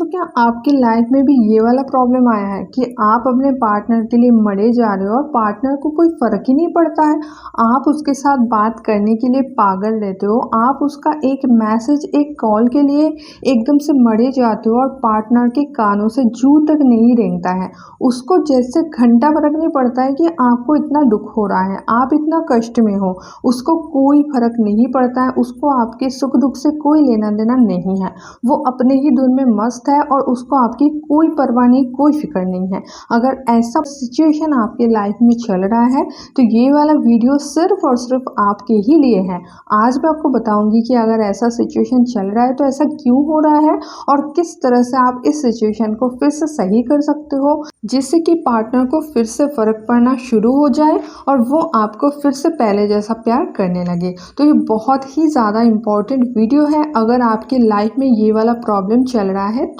दोस्तों क्या आपकी लाइफ में भी ये वाला प्रॉब्लम आया है कि आप अपने पार्टनर के लिए मरे जा रहे हो और पार्टनर को कोई फर्क ही नहीं पड़ता है। आप उसके साथ बात करने के लिए पागल रहते हो, आप उसका एक मैसेज एक कॉल के लिए एकदम से मरे जाते हो और पार्टनर के कानों से जू तक नहीं रेंगता है। उसको जैसे घंटा फर्क नहीं पड़ता है कि आपको इतना दुख हो रहा है, आप इतना कष्ट में हो, उसको कोई फर्क नहीं पड़ता है। उसको आपके सुख दुख से कोई लेना देना नहीं है। वो अपने ही धुन में मस्त है और उसको आपकी कोई परवाह नहीं, कोई फिक्र नहीं है। अगर ऐसा सिचुएशन आपके लाइफ में चल रहा है तो ये वाला वीडियो सिर्फ और सिर्फ आपके ही लिए है। आज मैं आपको बताऊंगी कि अगर ऐसा सिचुएशन चल रहा है तो ऐसा क्यों हो रहा है और किस तरह से आप इस सिचुएशन को फिर से सही कर सकते हो, जिससे कि पार्टनर को फिर से फर्क पड़ना शुरू हो जाए और वो आपको फिर से पहले जैसा प्यार करने लगे। तो ये बहुत ही ज़्यादा इम्पोर्टेंट वीडियो है अगर आपकी लाइफ में ये वाला प्रॉब्लम चल रहा है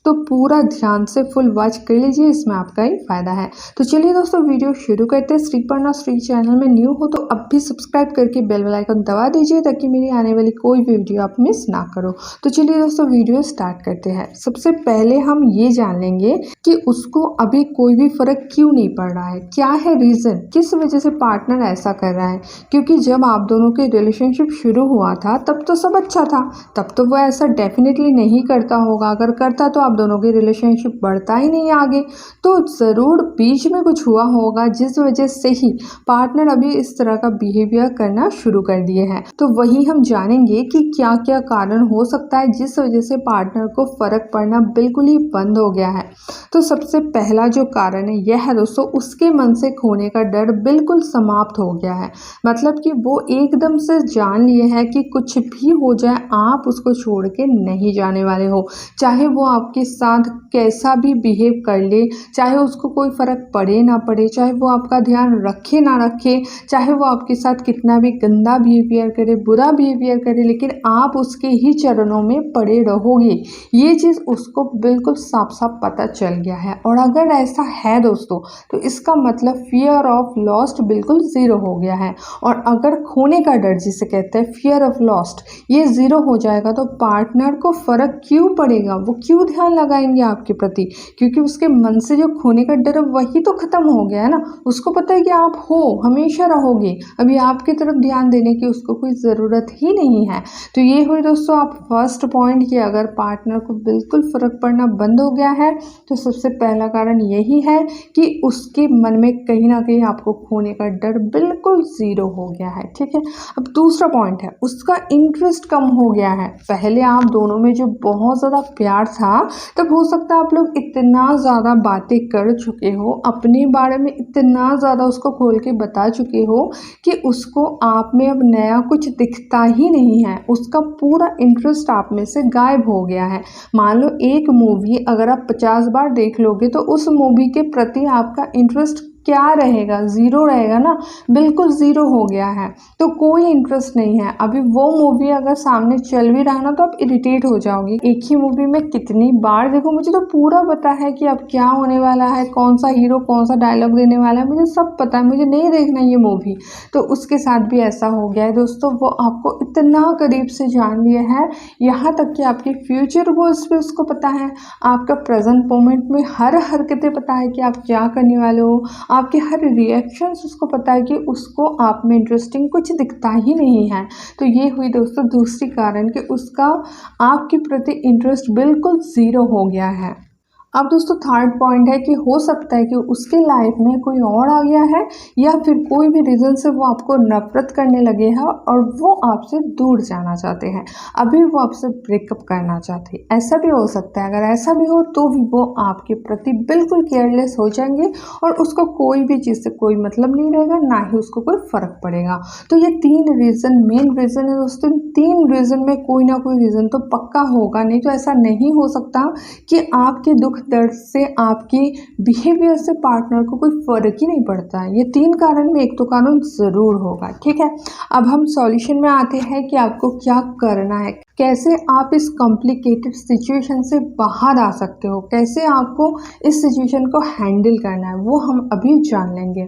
तो पूरा ध्यान से फुल वॉच कर लीजिए, इसमें आपका ही फायदा है। तो चलिए दोस्तों वीडियो शुरू करते हैं। श्रीपर्णा श्री चैनल में न्यू हो तो अब भी सब्सक्राइब करके बेल आइकन दबा दीजिए ताकि मेरी आने वाली कोई भी वीडियो आप मिस ना करो। तो चलिए दोस्तों वीडियो स्टार्ट करते हैं। सबसे पहले हम ये जान लेंगे कि उसको अभी कोई भी फर्क क्यों नहीं पड़ रहा है, क्या है रीज़न, किस वजह से पार्टनर ऐसा कर रहा है। क्योंकि जब आप दोनों के रिलेशनशिप शुरू हुआ था तब तो सब अच्छा था, तब तो वो ऐसा डेफिनेटली नहीं करता होगा। अगर करता तो आप दोनों की रिलेशनशिप बढ़ता ही नहीं आगे। तो ज़रूर बीच में कुछ हुआ होगा जिस वजह से ही पार्टनर अभी इस तरह का बिहेवियर करना शुरू कर दिए हैं। तो वही हम जानेंगे कि क्या क्या कारण हो सकता है जिस वजह से पार्टनर को फर्क पड़ना बिल्कुल ही बंद हो गया है। तो सबसे पहला जो कारण है यह है दोस्तों, उसके मन से खोने का डर बिल्कुल समाप्त हो गया है। मतलब कि वो एकदम से जान लिए है कि कुछ भी हो जाए आप उसको छोड़ के नहीं जाने वाले हो। चाहे वो आपके साथ कैसा भी बिहेव कर ले, चाहे उसको कोई फ़र्क पड़े ना पड़े, चाहे वो आपका ध्यान रखे ना रखे, चाहे वो आपके साथ कितना भी गंदा बिहेवियर करे, बुरा बिहेवियर करे, लेकिन आप उसके ही चरणों में पड़े रहोगे। ये चीज़ उसको बिल्कुल साफ साफ पता चल गया है। और अगर ऐसा है दोस्तों तो इसका मतलब फियर ऑफ लॉस्ट बिल्कुल ज़ीरो हो गया है। और अगर खोने का डर जिसे कहते हैं फियर ऑफ लॉस्ट, ये ज़ीरो हो जाएगा तो पार्टनर को फ़र्क क्यों पड़ेगा, वो क्यों ध्यान लगाएंगे आपके प्रति। क्योंकि उसके मन से जो खोने का डर है वही तो ख़त्म हो गया है ना। उसको पता है कि आप हो, हमेशा रहोगे, अभी आपकी तरफ ध्यान देने की उसको कोई ज़रूरत ही नहीं है। तो ये हुई दोस्तों आप फर्स्ट पॉइंट कि अगर पार्टनर को बिल्कुल फ़र्क पड़ना बंद हो गया है तो सबसे पहला कारण यही है कि उसके मन में कहीं ना कहीं आपको खोने का डर बिल्कुल ज़ीरो हो गया है। ठीक है, अब दूसरा पॉइंट है उसका इंटरेस्ट कम हो गया है। पहले आप दोनों में जो बहुत ज़्यादा प्यार था तब हो सकता है आप लोग इतना ज़्यादा बातें कर चुके हो, अपने बारे में इतना ज़्यादा उसको खोल के बता चुके हो कि उसको आप में अब नया कुछ दिखता ही नहीं है। उसका पूरा इंटरेस्ट आप में से गायब हो गया है। मान लो एक मूवी अगर आप 50 बार देख लोगे तो उस मूवी के प्रति आपका इंटरेस्ट क्या रहेगा, ज़ीरो रहेगा ना, बिल्कुल ज़ीरो हो गया है। तो कोई इंटरेस्ट नहीं है। अभी वो मूवी अगर सामने चल भी रहा ना तो आप इरिटेट हो जाओगे। एक ही मूवी में कितनी बार देखो, मुझे तो पूरा पता है कि अब क्या होने वाला है, कौन सा हीरो कौन सा डायलॉग देने वाला है, मुझे सब पता है, मुझे नहीं देखना ये मूवी। तो उसके साथ भी ऐसा हो गया है दोस्तों। वो आपको इतना करीब से जान लिया है, यहाँ तक कि आपकी फ्यूचर गोल्स भी उसको पता है, आपका प्रेजेंट मोमेंट में हर हरकतें पता है कि आप क्या करने वाले हो, आपके हर रिएक्शंस उसको पता है कि उसको आप में इंटरेस्टिंग कुछ दिखता ही नहीं है। तो ये हुई दोस्तों दूसरी कारण कि उसका आपके प्रति इंटरेस्ट बिल्कुल ज़ीरो हो गया है। अब दोस्तों थर्ड पॉइंट है कि हो सकता है कि उसके लाइफ में कोई और आ गया है या फिर कोई भी रीज़न से वो आपको नफरत करने लगे हैं और वो आपसे दूर जाना चाहते हैं, अभी वो आपसे ब्रेकअप करना चाहते हैं। ऐसा भी हो सकता है। अगर ऐसा भी हो तो भी वो आपके प्रति बिल्कुल केयरलेस हो जाएंगे और उसको कोई भी चीज़ से कोई मतलब नहीं रहेगा, ना ही उसको कोई फ़र्क पड़ेगा। तो ये तीन रीज़न मेन रीज़न है दोस्तों। तीन रीज़न में कोई ना कोई रीज़न तो पक्का होगा, नहीं तो ऐसा नहीं हो सकता कि आपके दुख दर्द से, आपके बिहेवियर से पार्टनर को कोई फ़र्क ही नहीं पड़ता है। ये तीन कारण में एक तो कारण ज़रूर होगा। ठीक है, अब हम सॉल्यूशन में आते हैं कि आपको क्या करना है, कैसे आप इस कॉम्प्लिकेटेड सिचुएशन से बाहर आ सकते हो, कैसे आपको इस सिचुएशन को हैंडल करना है, वो हम अभी जान लेंगे।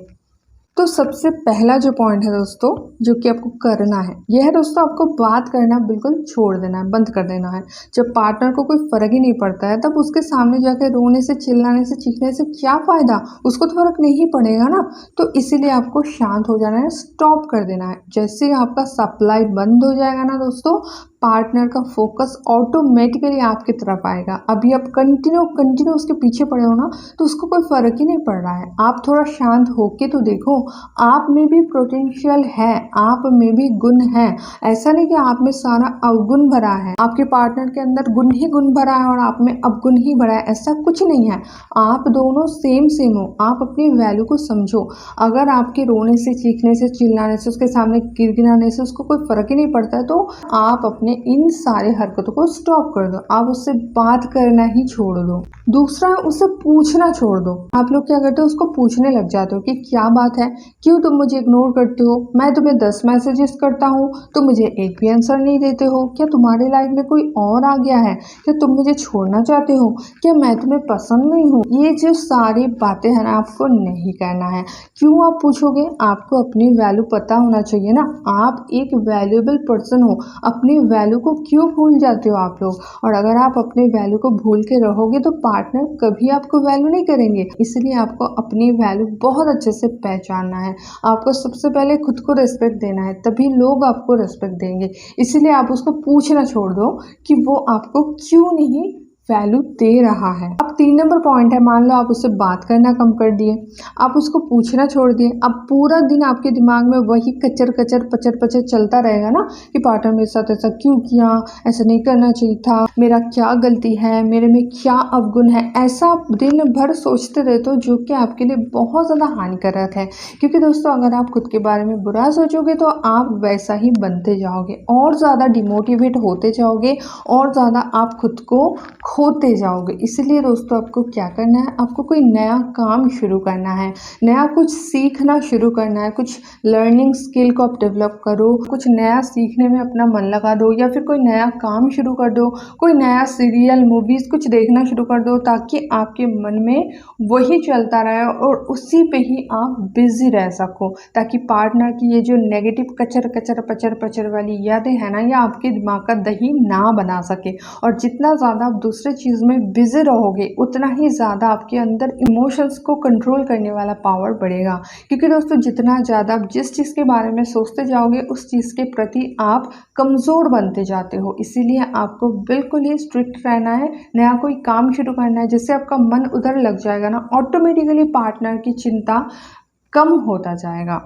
तो सबसे पहला जो पॉइंट है दोस्तों, जो कि आपको करना है, यह है दोस्तों, आपको बात करना बिल्कुल छोड़ देना है, बंद कर देना है। जब पार्टनर को कोई फ़र्क ही नहीं पड़ता है, तब उसके सामने जाके रोने से, चिल्लाने से, चीखने से क्या फ़ायदा? उसको तो फ़र्क नहीं पड़ेगा ना। तो इसीलिए आपको शांत हो जाना है, स्टॉप कर देना है। जैसे ही आपका सप्लाई बंद हो जाएगा ना दोस्तों, पार्टनर का फोकस ऑटोमेटिकली आपकी तरफ आएगा। अभी आप कंटिन्यू उसके पीछे पड़े हो ना, तो उसको कोई फ़र्क ही नहीं पड़ रहा है। आप थोड़ा शांत होके तो देखो, आप में भी पोटेंशियल है, आप में भी गुण है। ऐसा नहीं कि आप में सारा अवगुण भरा है, आपके पार्टनर के अंदर गुण ही गुण भरा है और आप में अवगुण ही भरा है, ऐसा कुछ नहीं है। आप दोनों सेम सेम हो। आप अपनी वैल्यू को समझो। अगर आपके रोने से, चीखने से, चिल्लाने से, उसके सामने गिड़गिड़ाने से उसको कोई फ़र्क ही नहीं पड़ता है, तो आप अपने इन सारे हरकतों को स्टॉप कर दो। आप उससे बात करना ही छोड़ दो। दूसरा, उससे पूछना छोड़ दो। आप लोग क्या करते हो, उसको पूछने लग जाते हो कि क्या बात है, क्यों तुम मुझे इग्नोर करते हो? मैं तुम्हें 10 मैसेजेस करता हूँ, तुम मुझे एक भी आंसर नहीं देते हो। क्या तुम्हारी लाइफ में कोई और आ गया है? क्या तुम मुझे छोड़ना चाहते हो? क्या मैं तुम्हें पसंद नहीं हूँ? ये जो सारी बातें हैं ना, आपको नहीं करना है। क्यों आप पूछोगे? आपको अपनी वैल्यू पता होना चाहिए ना। आप एक वैल्यूएबल पर्सन हो। अपनी वैल्यू को क्यों भूल जाते हो आप लोग? और अगर आप अपने वैल्यू को भूल के रहोगे तो पार्टनर कभी आपको वैल्यू नहीं करेंगे। इसलिए आपको अपनी वैल्यू बहुत अच्छे से पहचानना है। आपको सबसे पहले खुद को रिस्पेक्ट देना है, तभी लोग आपको रिस्पेक्ट देंगे। इसीलिए आप उसको पूछना छोड़ दो कि वो आपको क्यों नहीं वैल्यू दे रहा है। अब 3 नंबर पॉइंट है, मान लो आप उससे बात करना कम कर दिए, आप उसको पूछना छोड़ दिए। अब पूरा दिन आपके दिमाग में वही कचर कचर पचर पचर चलता रहेगा ना कि पार्टनर मेरे साथ ऐसा क्यों किया, ऐसा नहीं करना चाहिए था, मेरा क्या गलती है, मेरे में क्या अवगुण है। ऐसा आप दिन भर सोचते रहते हो, जो कि आपके लिए बहुत ज़्यादा हानिकारक है। क्योंकि दोस्तों, अगर आप खुद के बारे में बुरा सोचोगे तो आप वैसा ही बनते जाओगे, और ज़्यादा डिमोटिवेट होते जाओगे, और ज़्यादा आप खुद को खोते जाओगे। इसलिए दोस्तों, आपको क्या करना है, आपको कोई नया काम शुरू करना है, नया कुछ सीखना शुरू करना है। कुछ लर्निंग स्किल को आप डेवलप करो, कुछ नया सीखने में अपना मन लगा दो, या फिर कोई नया काम शुरू कर दो, कोई नया सीरियल, मूवीज़ कुछ देखना शुरू कर दो, ताकि आपके मन में वही चलता रहे और उसी पे ही आप बिजी रह सको। ताकि पार्टनर की ये जो नेगेटिव कचर कचर पचर पचर वाली यादें हैं ना, ये आपके दिमाग का दही ना बना सके। और जितना ज़्यादा आप दूसरे चीज़ में बिजी रहोगे, उतना ही ज़्यादा आपके अंदर इमोशंस को कंट्रोल करने वाला पावर बढ़ेगा। क्योंकि दोस्तों, जितना ज़्यादा आप जिस चीज़ के बारे में सोचते जाओगे, उस चीज़ के प्रति आप कमज़ोर बनते जाते हो। इसीलिए आपको बिल्कुल ही स्ट्रिक्ट रहना है। नया कोई काम शुरू करना है, जिससे आपका मन उधर लग जाएगा ना, ऑटोमेटिकली पार्टनर की चिंता कम होता जाएगा।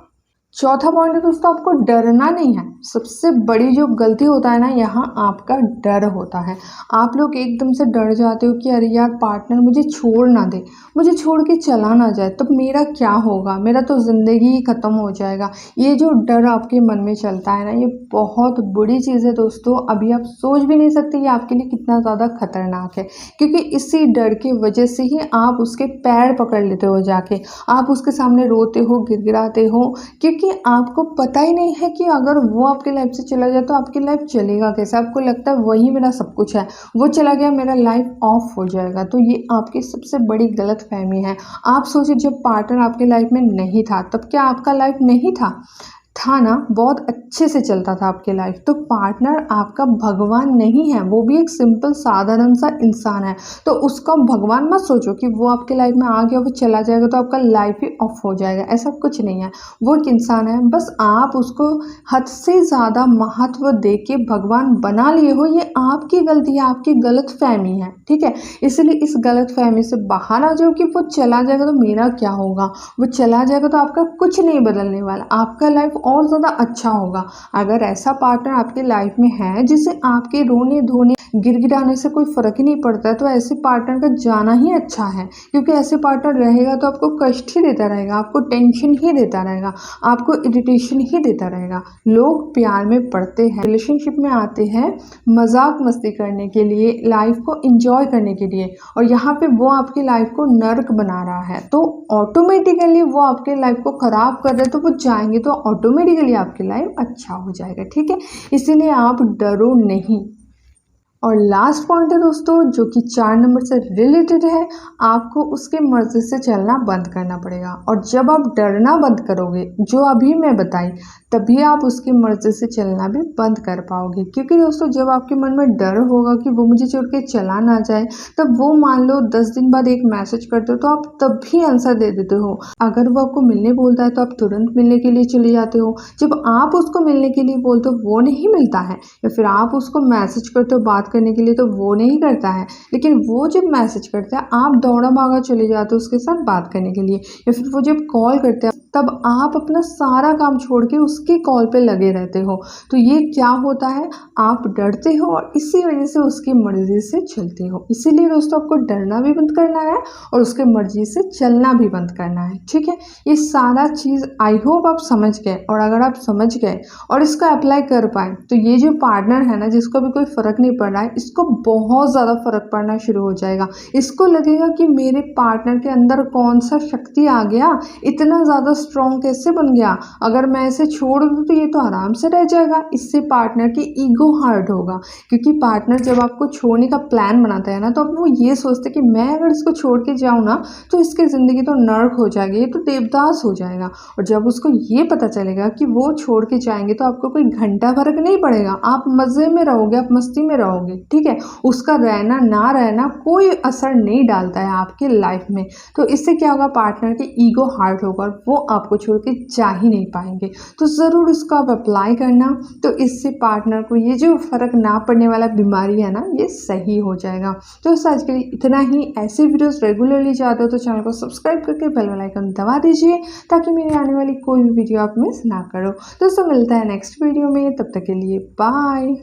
चौथा पॉइंट है दोस्तों, आपको डरना नहीं है। सबसे बड़ी जो गलती होता है ना, यहाँ आपका डर होता है। आप लोग एकदम से डर जाते हो कि अरे यार, पार्टनर मुझे छोड़ ना दे, मुझे छोड़ के चला ना जाए, तब मेरा क्या होगा, मेरा तो ज़िंदगी ही ख़त्म हो जाएगा। ये जो डर आपके मन में चलता है ना, ये बहुत बुरी चीज़ है दोस्तों। अभी आप सोच भी नहीं सकते ये आपके लिए कितना ज़्यादा खतरनाक है। क्योंकि इसी डर की वजह से ही आप उसके पैर पकड़ लेते हो जाके, आप उसके सामने रोते हो, गिड़गिड़ाते हो। क्योंकि आपको पता ही नहीं है कि अगर वो आपके लाइफ से चला जाए तो आपकी लाइफ चलेगा कैसे। आपको लगता है वही मेरा सब कुछ है, वो चला गया मेरा लाइफ ऑफ हो जाएगा। तो ये आपकी सबसे बड़ी गलतफहमी है। आप सोचिए, जब पार्टनर आपके लाइफ में नहीं था, तब क्या आपका लाइफ नहीं था ना, बहुत अच्छे से चलता था आपके लाइफ। तो पार्टनर आपका भगवान नहीं है, वो भी एक सिंपल साधारण सा इंसान है। तो उसका भगवान मत सोचो कि वो आपके लाइफ में आ गया, वो चला जाएगा तो आपका लाइफ ही ऑफ हो जाएगा। ऐसा कुछ नहीं है। वो एक इंसान है, बस आप उसको हद से ज़्यादा महत्व दे के भगवान बना लिए हो। ये आपकी गलती है, आपकी गलत फहमी है, ठीक है। इसलिए इस गलत फहमी से बाहर आ जाओ कि वो चला जाएगा तो मेरा क्या होगा। वो चला जाएगा तो आपका कुछ नहीं बदलने वाला, आपका लाइफ और ज़्यादा अच्छा होगा। अगर ऐसा पार्टनर आपके लाइफ में है जिसे आपके रोने धोने गिड़गिड़ाने से कोई फ़र्क ही नहीं पड़ता है, तो ऐसे पार्टनर का जाना ही अच्छा है। क्योंकि ऐसे पार्टनर रहेगा तो आपको कष्ट ही देता रहेगा, आपको टेंशन ही देता रहेगा, आपको इरिटेशन ही देता रहेगा। लोग प्यार में पड़ते हैं, रिलेशनशिप में आते हैं मजाक मस्ती करने के लिए, लाइफ को एंजॉय करने के लिए, और यहाँ पे वो आपकी लाइफ को नर्क बना रहा है, तो ऑटोमेटिकली वो आपके लाइफ को ख़राब कर रहे हैं। तो वो जाएंगे तो ऑटोमेटिकली आपकी लाइफ अच्छा हो जाएगा, ठीक है। इसीलिए आप डरो नहीं। और लास्ट पॉइंट है दोस्तों जो कि 4 नंबर से रिलेटेड है, आपको उसके मर्जी से चलना बंद करना पड़ेगा। और जब आप डरना बंद करोगे, जो अभी मैं बताई, तभी आप उसकी मर्जी से चलना भी बंद कर पाओगे। क्योंकि दोस्तों जब आपके मन में डर होगा कि वो मुझे छोड़ के चला ना जाए, तब वो मान लो 10 दिन बाद एक मैसेज करते हो तो आप तब भी आंसर दे देते हो। अगर वो आपको मिलने बोलता है तो आप तुरंत मिलने के लिए चले जाते हो। जब आप उसको मिलने के लिए बोलते हो वो नहीं मिलता है, या फिर आप उसको मैसेज करते हो बात करने के लिए तो वो नहीं करता है, लेकिन वो जब मैसेज करता है आप दौड़ा भागा चले जाते हो उसके साथ बात करने के लिए। या फिर वो जब कॉल करते हैं तब आप अपना सारा काम छोड़ के उसके कॉल पे लगे रहते हो। तो ये क्या होता है, आप डरते हो और इसी वजह से उसकी मर्जी से चलते हो। इसीलिए दोस्तों आपको डरना भी बंद करना है और उसके मर्जी से चलना भी बंद करना है। ठीक है, ये सारा चीज़ आई होप आप समझ गए। और अगर आप समझ गए और इसका अप्लाई कर पाए तो ये जो पार्टनर है ना, जिसको भी कोई फ़र्क नहीं पड़ रहा है, इसको बहुत ज़्यादा फ़र्क पड़ना शुरू हो जाएगा। इसको लगेगा कि मेरे पार्टनर के अंदर कौन सा शक्ति आ गया, इतना ज़्यादा स्ट्रॉन्ग कैसे बन गया, अगर मैं इसे छोड़ दूँ तो ये तो आराम से रह जाएगा। इससे पार्टनर की ईगो हर्ट होगा। क्योंकि पार्टनर जब आपको छोड़ने का प्लान बनाता है ना, तो अब वो ये सोचते कि मैं अगर इसको छोड़ के जाऊँ ना तो इसकी ज़िंदगी तो नर्क हो जाएगी, ये तो देवदास हो जाएगा। और जब उसको ये पता चलेगा कि वो छोड़ के जाएंगे तो आपको कोई घंटा फर्क नहीं पड़ेगा, आप मज़े में रहोगे, आप मस्ती में रहोगे। ठीक है, उसका रहना ना रहना कोई असर नहीं डालता है आपके लाइफ में। तो इससे क्या होगा, पार्टनर की ईगो हर्ट होगा और वो आपको छोड़ के जा ही नहीं पाएंगे। तो ज़रूर इसको आप अप्लाई करना, तो इससे पार्टनर को ये जो फ़र्क ना पड़ने वाला बीमारी है ना, ये सही हो जाएगा। तो आज के लिए इतना ही। ऐसे वीडियोस रेगुलरली चाहते हो तो चैनल को सब्सक्राइब करके बेल वाला आइकन दबा दीजिए, ताकि मेरी आने वाली कोई भी वीडियो आप मिस ना करो। दोस्तों मिलता है नेक्स्ट वीडियो में, तब तक के लिए बाय।